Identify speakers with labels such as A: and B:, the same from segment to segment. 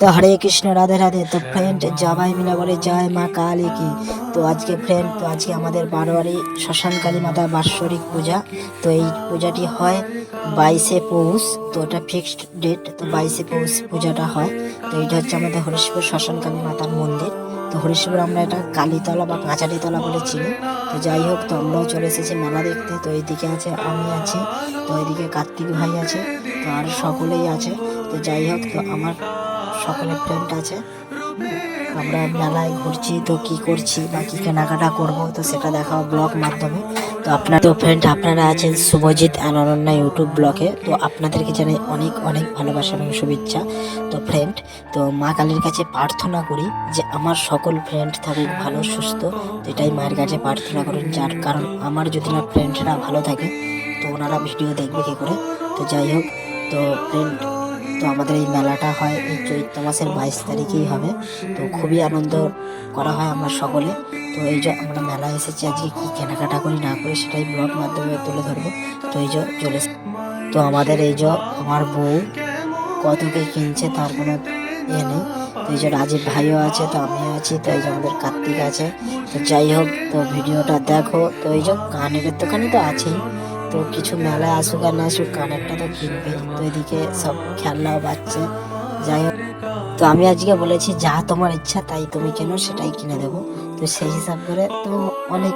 A: তো হরে কৃষ্ণ, রাধে রাধে। তো ফ্রেন্ড, সবাই মিলে বলে জয় মা কালী কি। তো আজকে ফ্রেন্ড, তো আজকে আমাদের বারোয়ারি শ্মশান কালী মাতা বাৎসরিক পূজা। তো এই পূজাটি হয় 22শে পৌষ। তো এটা ফিক্সড ডেট, তো 22শে পৌষ পূজাটা হয়। তো এটা হচ্ছে আমাদের হরিশপুর শ্মশান কালী মাতার মন্দির। তো হরিশপুর আমরা এটা কালীতলা বা কাঁচারিতলা বলে চিনি। তো যাই হোক, তো আমরাও চলে এসেছি মেলা দেখতে। তো এইদিকে আছে আমি আছি, তো এইদিকে কার্তিক ভাই আছে, তো আর সকলেই আছে। তো যাই হোক, তো আমার সকলে ফ্রেন্ড আছে। আমরা মেলায় ঘুরছি, তো কি করছি বা কি কেনাকাটা করবো, তো সেটা দেখাও ব্লগ মাধ্যমে। তো আপনার তো ফ্রেন্ড, আপনারা আছেন শুভজিৎ অ্যান্ড অনন্যা ইউটিউব ব্লগে। তো আপনাদেরকে জানাই অনেক অনেক ভালোবাসা এবং শুভেচ্ছা। তো ফ্রেন্ড, তো মা কালীর কাছে প্রার্থনা করি যে আমার সকল ফ্রেন্ড থাকুক ভালো সুস্থ। তো এটাই মায়ের কাছে প্রার্থনা করেন, যার কারণ আমার যদি না ফ্রেন্ডরা ভালো থাকে তো ওনারা ভিডিও দেখবে কী করে। তো যাই হোক, তো ফ্রেন্ড, তো আমাদের এই মেলাটা হয় এই চৈত্র মাসের 22 তারিখেই হবে। তো খুবই আনন্দ করা হয় আমরা সকলে। তো এই যে আমরা মেলায় এসেছি, আজকে কি কেনাকাটা করি না করি সেটাই ব্লগ মাধ্যমে তুলে ধরবো। তো এই যে চলে তো আমাদের এই যে আমার বউ কত কি কিনছে তার কোনো ইয়ে নেই। তো এই যে রাজীব ভাইও আছে, তো আমিও আছি, তো এই যে আমাদের কার্তিক আছে। তো যাই হোক, তো ভিডিওটা দেখো। তো এই যে কানের দোকানে তো আছেই, তো কিছু মেলায় আসুক আর না আসুক কানেরটা তো কিনবেই। তো এদিকে সব খেলনাও বাচ্চা। যাই হোক, তো আমি আজকে বলেছি যা তোমার ইচ্ছা তাই তুমি কেন, সেটাই কিনে দেবো। তো সেই হিসাব করে তো অনেক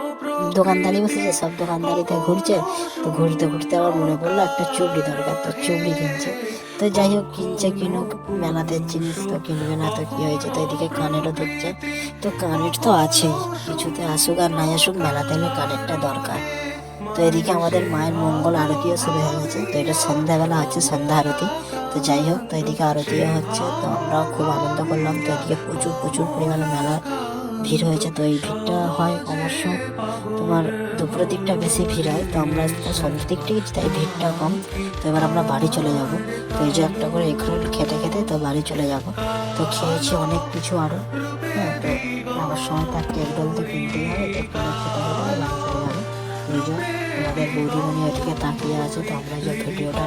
A: দোকানদারি বসেছে, সব দোকানদারিতে ঘুরছে। তো ঘুরতে ঘুরতে আমার মনে পড়লো একটা চুবড়ি দরকার, তো চুবড়ি কিনছে। তো যাই হোক, কিনছে কিনুক, মেলাতে জিনিস তো কিনবে না তো কি হয়েছে। তো এদিকে কানেরও দেখছে, তো কানের তো আছেই, কিছুতে আসুক আর নাই আসুক মেলাতে এলে কানেরটা দরকার। তো এদিকে আমাদের মায়ের মঙ্গল আরতিও শুরু হয়ে গেছে। তো এটা সন্ধ্যাবেলা হচ্ছে সন্ধ্যা আরতি। তো যাই হোক, তো এদিকে আরতিও হচ্ছে, তো আমরাও খুব আনন্দ করলাম। তো এদিকে প্রচুর প্রচুর পরিমাণে মেলা ভিড় হয়েছে। তো এই ভিড়টা হয় অবশ্য তোমার দুপুরের দিকটা বেশি ভিড় হয়, তো আমরা তো সন্ধ্যের দিকটা গেছি তাই ভিড়টা কম। তো এবার আমরা বাড়ি চলে যাব। তো এই যে একটা করে এগরোল খেতে খেতে তো বাড়ি চলে যাব। তো খেয়েছি অনেক কিছু আরও। হ্যাঁ, তো আমার সময় তো একটা এগরোল তো কিনতেই হবে, তো কিনে খেতে খেতে বাড়ি চলে যাবো। এই যে আমাদের বৌদিমণি ওদিকে তাকিয়ে আছে, তো আমরা যে ভিডিওটা